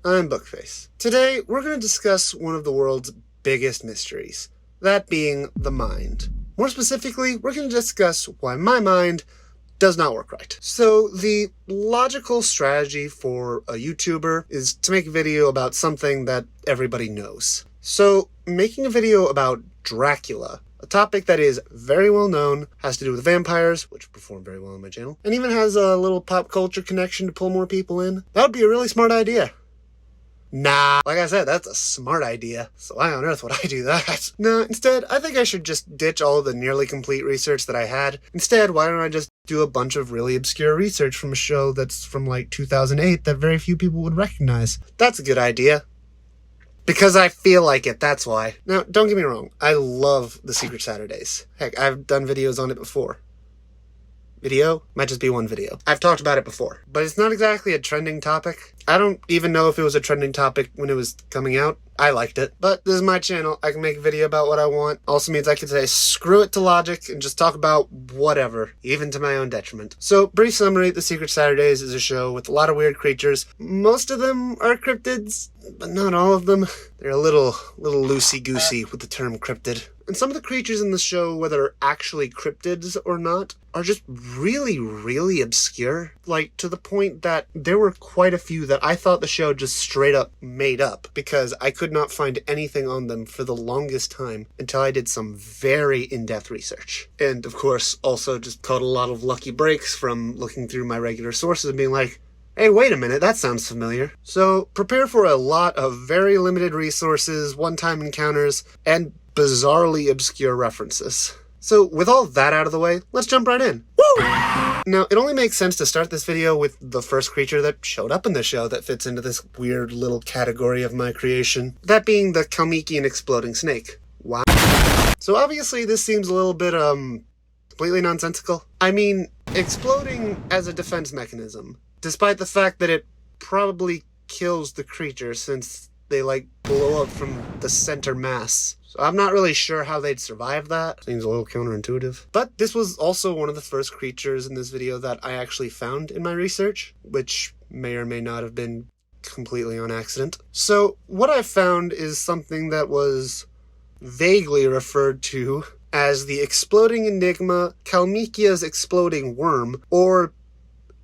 I'm Bookface. Today, we're going to discuss one of the world's biggest mysteries, that being the mind. More specifically, we're going to discuss why my mind does not work right. So, the logical strategy for a YouTuber is to make a video about something that everybody knows. So, making a video about Dracula, a topic that is very well known, has to do with vampires, which perform very well on my channel, and even has a little pop culture connection to pull more people in, that would be a really smart idea. Nah, like I said, that's a smart idea, so why on earth would I do that? No, instead, I think I should just ditch all of the nearly complete research that I had. Instead, why don't I just do a bunch of really obscure research from a show that's from like 2008 that very few people would recognize? That's a good idea. Because I feel like it, that's why. Now, don't get me wrong, I love The Secret Saturdays. Heck, I've done videos on it before. Video? Might just be one video. I've talked about it before. But it's not exactly a trending topic. I don't even know if it was a trending topic when it was coming out. I liked it. But this is my channel. I can make a video about what I want. Also means I can say screw it to logic and just talk about whatever, even to my own detriment. So, brief summary, The Secret Saturdays is a show with a lot of weird creatures. Most of them are cryptids, but not all of them. They're a little loosey-goosey with the term cryptid. And some of the creatures in the show, whether they're actually cryptids or not, are just really obscure. Like, to the point that there were quite a few that I thought the show just straight up made up, because I could not find anything on them for the longest time until I did some very in-depth research. And, of course, also just caught a lot of lucky breaks from looking through my regular sources and being like, hey, wait a minute, that sounds familiar. So, prepare for a lot of very limited resources, one-time encounters, and bizarrely obscure references. So, with all that out of the way, let's jump right in. Woo! Now, it only makes sense to start this video with the first creature that showed up in the show that fits into this weird little category of my creation. That being the Kalmykian exploding snake. Wow. So obviously this seems a little bit, completely nonsensical. I mean, exploding as a defense mechanism, despite the fact that it probably kills the creature since they, like, blow up from the center mass. So I'm not really sure how they'd survive that. Seems a little counterintuitive. But this was also one of the first creatures in this video that I actually found in my research, which may or may not have been completely on accident. So what I found is something that was vaguely referred to as the exploding enigma, Kalmykia's exploding worm, or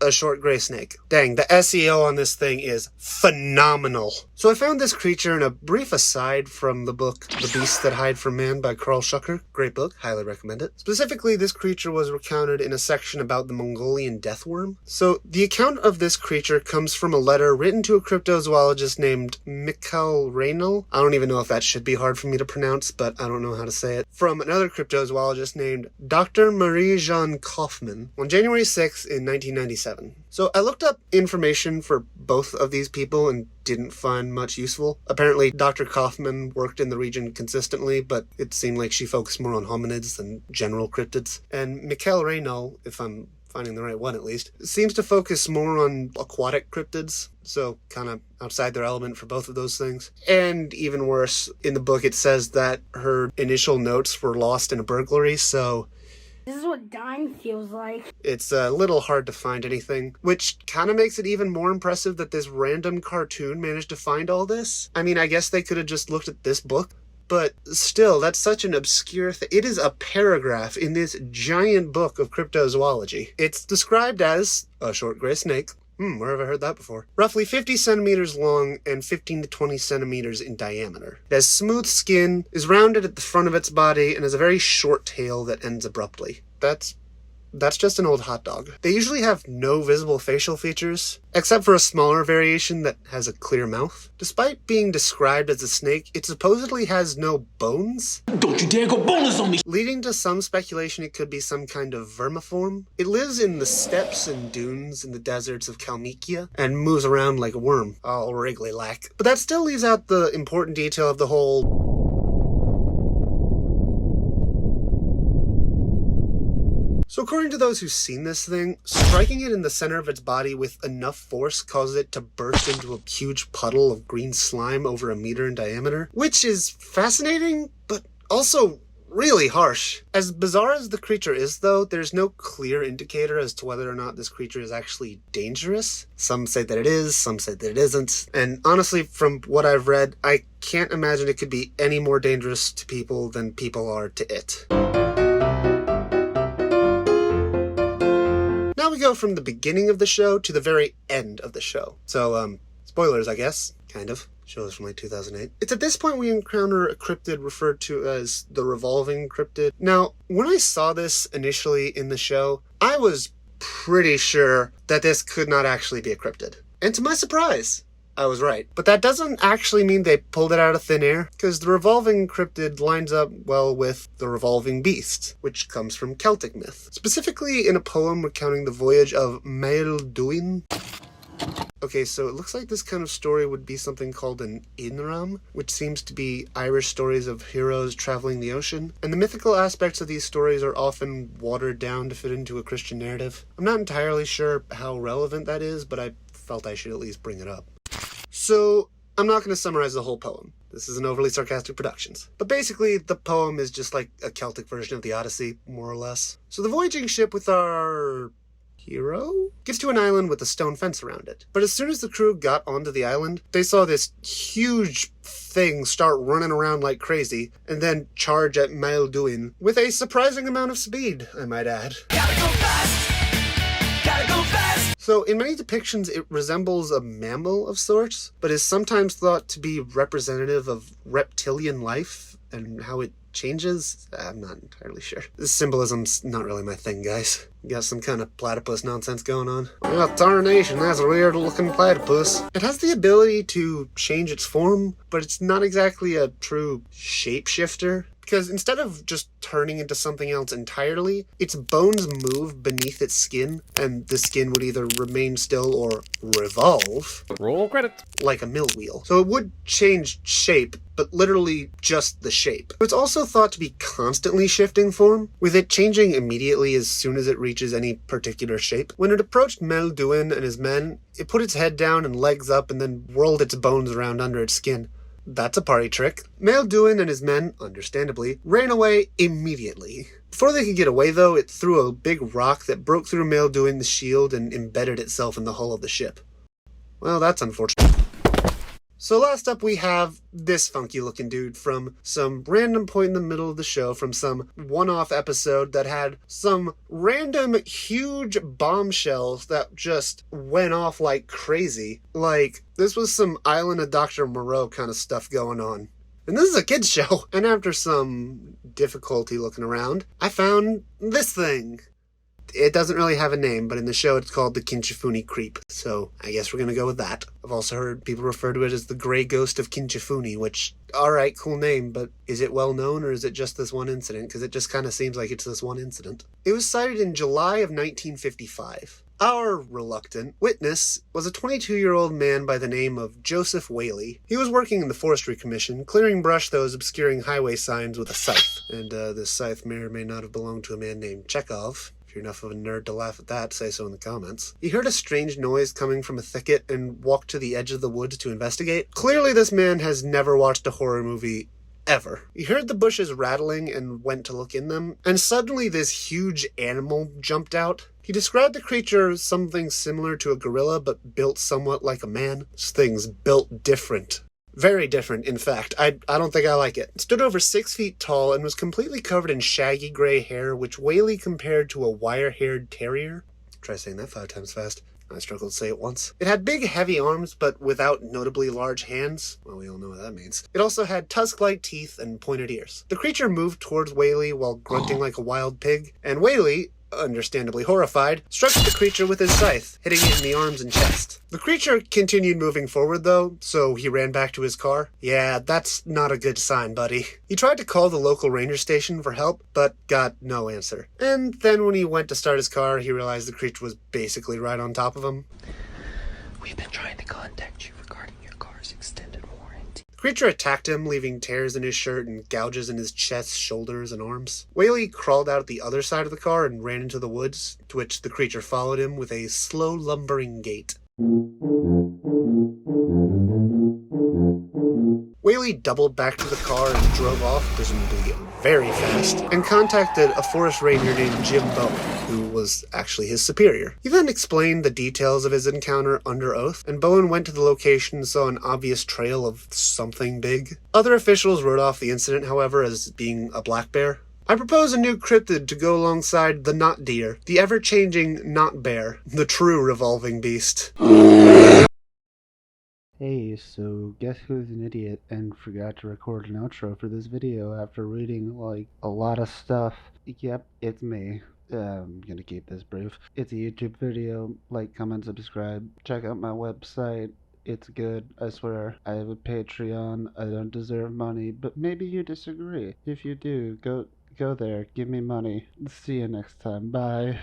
a short gray snake. Dang, the SEO on this thing is phenomenal. So I found this creature in a brief aside from the book The Beasts That Hide from Man by Carl Schucker. Great book, highly recommend it. Specifically, this creature was recounted in a section about the Mongolian death worm. So the account of this creature comes from a letter written to a cryptozoologist named Mikhail Reynal. I don't even know if that should be hard for me to pronounce, but I don't know how to say it. From another cryptozoologist named Dr. Marie-Jeanne Kaufmann on January 6th in 1997. So I looked up information for both of these people and didn't find much useful. Apparently, Dr. Kaufmann worked in the region consistently, but it seemed like she focused more on hominids than general cryptids. And Mikhail Reynal, if I'm finding the right one at least, seems to focus more on aquatic cryptids, so kind of outside their element for both of those things. And even worse, in the book it says that her initial notes were lost in a burglary, so this is what dying feels like. It's a little hard to find anything, which kind of makes it even more impressive that this random cartoon managed to find all this. I mean, I guess they could have just looked at this book, but still, that's such an obscure thing. It is a paragraph in this giant book of cryptozoology. It's described as a short gray snake. Where have I heard that before? Roughly 50 centimeters long and 15 to 20 centimeters in diameter. It has smooth skin, is rounded at the front of its body, and has a very short tail that ends abruptly. That's just an old hot dog. They usually have no visible facial features, except for a smaller variation that has a clear mouth. Despite being described as a snake, it supposedly has no bones. Don't you dare go boneless on me! Leading to some speculation it could be some kind of vermiform. It lives in the steppes and dunes in the deserts of Kalmykia, and moves around like a worm, all wriggly-like. But that still leaves out the important detail of the whole So according to those who've seen this thing, striking it in the center of its body with enough force causes it to burst into a huge puddle of green slime over 1 meter in diameter, which is fascinating, but also really harsh. As bizarre as the creature is, though, there's no clear indicator as to whether or not this creature is actually dangerous. Some say that it is, some say that it isn't. And honestly, from what I've read, I can't imagine it could be any more dangerous to people than people are to it. Now we go from the beginning of the show to the very end of the show. So, spoilers, I guess. Kind of. Show is from like 2008. It's at this point we encounter a cryptid referred to as the revolving cryptid. Now, when I saw this initially in the show, I was pretty sure that this could not actually be a cryptid. And to my surprise, I was right. But that doesn't actually mean they pulled it out of thin air, because the revolving cryptid lines up well with the revolving beast, which comes from Celtic myth. Specifically in a poem recounting the voyage of Maelduin. Okay, so it looks like this kind of story would be something called an Inram, which seems to be Irish stories of heroes traveling the ocean. And the mythical aspects of these stories are often watered down to fit into a Christian narrative. I'm not entirely sure how relevant that is, but I felt I should at least bring it up. So, I'm not going to summarize the whole poem. This is an overly sarcastic productions. But basically, the poem is just like a Celtic version of the Odyssey, more or less. So the voyaging ship with our hero gets to an island with a stone fence around it. But as soon as the crew got onto the island, they saw this huge thing start running around like crazy, and then charge at Maelduin with a surprising amount of speed, I might add. Gotta go fast! Gotta go fast! So in many depictions it resembles a mammal of sorts, but is sometimes thought to be representative of reptilian life and how it changes. I'm not entirely sure. This symbolism's not really my thing, guys. Got some kind of platypus nonsense going on. Well, tarnation, that's a weird looking platypus. It has the ability to change its form, but it's not exactly a true shapeshifter. Because instead of just turning into something else entirely, its bones move beneath its skin, and the skin would either remain still or revolve. Roll credits. Like a mill wheel. So it would change shape, but literally just the shape. It's also thought to be constantly shifting form, with it changing immediately as soon as it reaches any particular shape. When it approached Maelduin and his men, it put its head down and legs up and then whirled its bones around under its skin. That's a party trick. Maelduin and his men, understandably, ran away immediately. Before they could get away, though, it threw a big rock that broke through Maelduin's shield and embedded itself in the hull of the ship. Well, that's unfortunate. So last up we have this funky looking dude from some random point in the middle of the show, from some one-off episode that had some random huge bombshells that just went off like crazy. Like, this was some Island of Dr. Moreau kind of stuff going on. And this is a kid's show. And after some difficulty looking around, I found this thing. It doesn't really have a name, but in the show it's called the Kinchifuni Creep, so I guess we're gonna go with that. I've also heard people refer to it as the Grey Ghost of Kinchifuni, which, alright, cool name, but is it well known or is it just this one incident? Because it just kind of seems like it's this one incident. It was sighted in July of 1955. Our reluctant witness was a 22-year-old man by the name of Joseph Whaley. He was working in the Forestry Commission, clearing brush that was obscuring highway signs with a scythe. And this scythe may or may not have belonged to a man named Chekhov. If you're enough of a nerd to laugh at that, say so in the comments. He heard a strange noise coming from a thicket and walked to the edge of the woods to investigate. Clearly this man has never watched a horror movie ever. He heard the bushes rattling and went to look in them, and suddenly this huge animal jumped out. He described the creature as something similar to a gorilla, but built somewhat like a man. This thing's built different. Very different, in fact. I don't think I like it. It stood over 6 feet tall and was completely covered in shaggy gray hair, which Whaley compared to a wire-haired terrier. Try saying that 5 times fast. I struggled to say it once. It had big, heavy arms, but without notably large hands. Well, we all know what that means. It also had tusk-like teeth and pointed ears. The creature moved towards Whaley while grunting like a wild pig, and Whaley, understandably horrified, struck the creature with his scythe, hitting it in the arms and chest. The creature continued moving forward, though, so he ran back to his car. Yeah, that's not a good sign, buddy. He tried to call the local ranger station for help, but got no answer. And then when he went to start his car, he realized the creature was basically right on top of him. We've been trying to contact you regarding your car's extended warranty. The creature attacked him, leaving tears in his shirt and gouges in his chest, shoulders, and arms. Whaley crawled out the other side of the car and ran into the woods, to which the creature followed him with a slow, lumbering gait. Whaley doubled back to the car and drove off, presumably very fast and contacted a forest ranger named Jim Bowen, who was actually his superior. He then explained the details of his encounter under oath, and Bowen went to the location and saw an obvious trail of something big. Other officials wrote off the incident, however, as being a black bear. I propose a new cryptid to go alongside the not deer, the ever-changing not bear, the true revolving beast. Hey, so guess who's an idiot and forgot to record an outro for this video after reading, like, a lot of stuff? Yep, it's me. I'm gonna keep this brief. It's a YouTube video. Like, comment, subscribe. Check out my website. It's good, I swear. I have a Patreon. I don't deserve money, but maybe you disagree. If you do, go there. Give me money. See you next time. Bye.